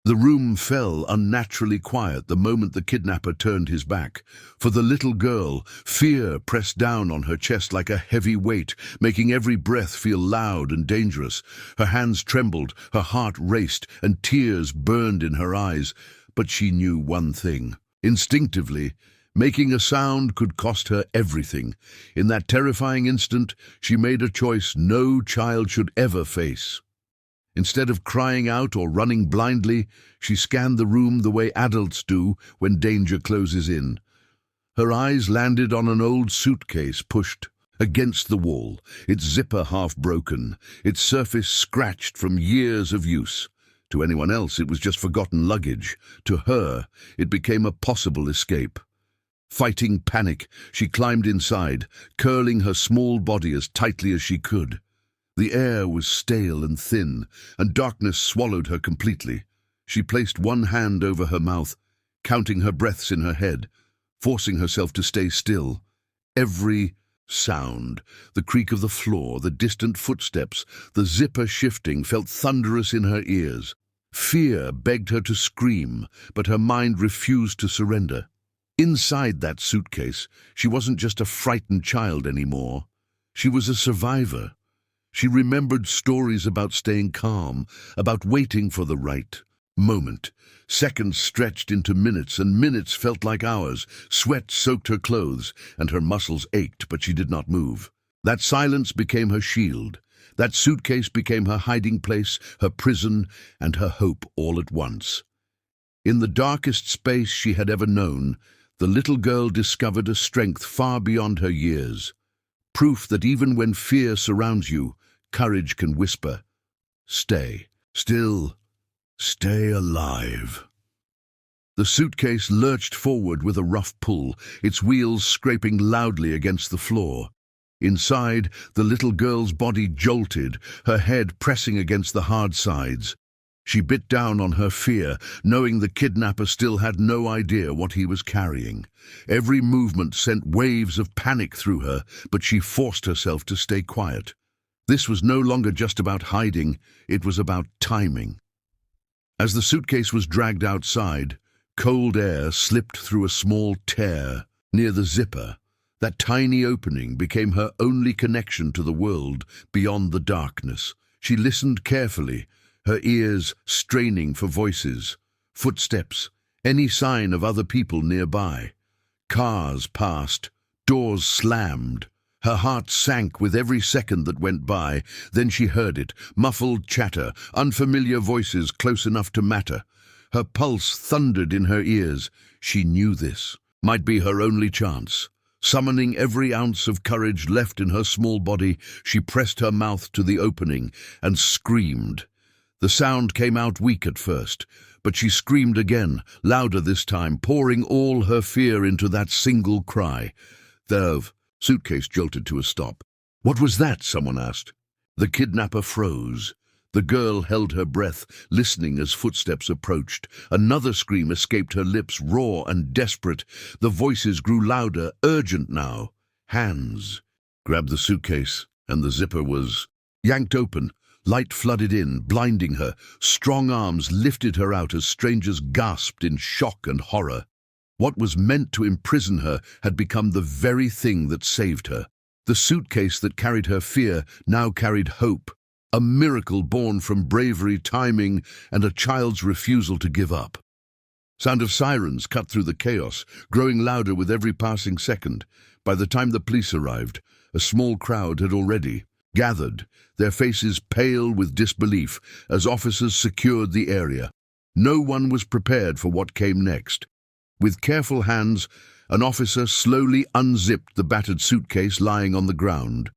The room fell unnaturally quiet the moment the kidnapper turned his back. For the little girl, fear pressed down on her chest like a heavy weight, making every breath feel loud and dangerous. Her hands trembled, her heart raced, and tears burned in her eyes. But she knew one thing. Instinctively, making a sound could cost her everything. In that terrifying instant, she made a choice no child should ever face. Instead of crying out or running blindly, she scanned the room the way adults do when danger closes in. Her eyes landed on an old suitcase pushed against the wall, its zipper half broken, its surface scratched from years of use. To anyone else, it was just forgotten luggage. To her, it became a possible escape. Fighting panic, she climbed inside, curling her small body as tightly as she could. The air was stale and thin, and darkness swallowed her completely. She placed one hand over her mouth, counting her breaths in her head, forcing herself to stay still. Every sound, the creak of the floor, the distant footsteps, the zipper shifting, felt thunderous in her ears. Fear begged her to scream, but her mind refused to surrender. Inside that suitcase, she wasn't just a frightened child anymore. She was a survivor. She remembered stories about staying calm, about waiting for the right moment. Seconds stretched into minutes, and minutes felt like hours. Sweat soaked her clothes, and her muscles ached, but she did not move. That silence became her shield. That suitcase became her hiding place, her prison, and her hope all at once. In the darkest space she had ever known, the little girl discovered a strength far beyond her years. Proof that even when fear surrounds you, courage can whisper, "Stay still, stay alive." The suitcase lurched forward with a rough pull, its wheels scraping loudly against the floor. Inside, the little girl's body jolted, her head pressing against the hard sides. She bit down on her fear, knowing the kidnapper still had no idea what he was carrying. Every movement sent waves of panic through her, but she forced herself to stay quiet. This was no longer just about hiding, it was about timing. As the suitcase was dragged outside, cold air slipped through a small tear near the zipper. That tiny opening became her only connection to the world beyond the darkness. She listened carefully, her ears straining for voices, footsteps, any sign of other people nearby. Cars passed, doors slammed. Her heart sank with every second that went by. Then she heard it, muffled chatter, unfamiliar voices close enough to matter. Her pulse thundered in her ears. She knew this might be her only chance. Summoning every ounce of courage left in her small body, she pressed her mouth to the opening and screamed. The sound came out weak at first, but she screamed again, louder this time, pouring all her fear into that single cry. The suitcase jolted to a stop. "What was that?" someone asked. The kidnapper froze. The girl held her breath, listening as footsteps approached. Another scream escaped her lips, raw and desperate. The voices grew louder, urgent now. Hands grabbed the suitcase, and the zipper was yanked open. Light flooded in, blinding her. Strong arms lifted her out as strangers gasped in shock and horror. What was meant to imprison her had become the very thing that saved her. The suitcase that carried her fear now carried hope, a miracle born from bravery, timing, and a child's refusal to give up. Sound of sirens cut through the chaos, growing louder with every passing second. By the time the police arrived, a small crowd had already gathered, their faces pale with disbelief as officers secured the area. No one was prepared for what came next. With careful hands, an officer slowly unzipped the battered suitcase lying on the ground.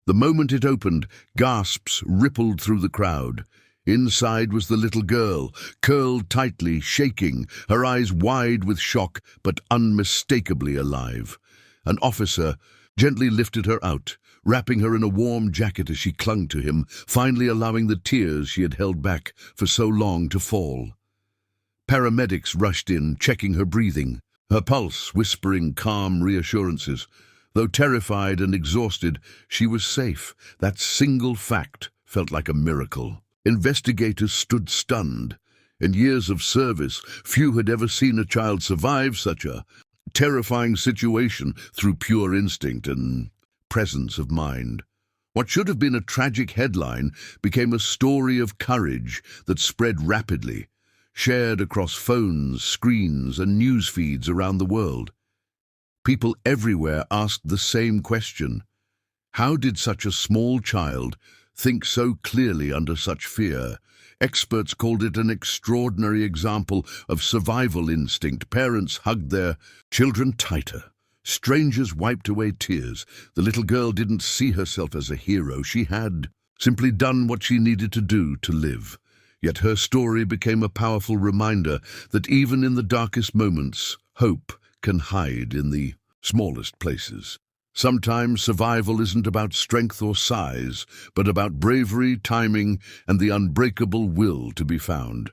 The moment it opened, gasps rippled through the crowd. Inside was the little girl, curled tightly, shaking, her eyes wide with shock, but unmistakably alive. An officer gently lifted her out, wrapping her in a warm jacket as she clung to him, finally allowing the tears she had held back for so long to fall. Paramedics rushed in, checking her breathing, her pulse whispering calm reassurances. Though terrified and exhausted, she was safe. That single fact felt like a miracle. Investigators stood stunned. In years of service, few had ever seen a child survive such a terrifying situation through pure instinct and presence of mind. What should have been a tragic headline became a story of courage that spread rapidly, shared across phones, screens, and news feeds around the world. People everywhere asked the same question: how did such a small child think so clearly under such fear? Experts called it an extraordinary example of survival instinct. Parents hugged their children tighter. Strangers wiped away tears. The little girl didn't see herself as a hero. She had simply done what she needed to do to live. Yet her story became a powerful reminder that even in the darkest moments, hope can hide in the smallest places. Sometimes survival isn't about strength or size, but about bravery, timing, and the unbreakable will to be found.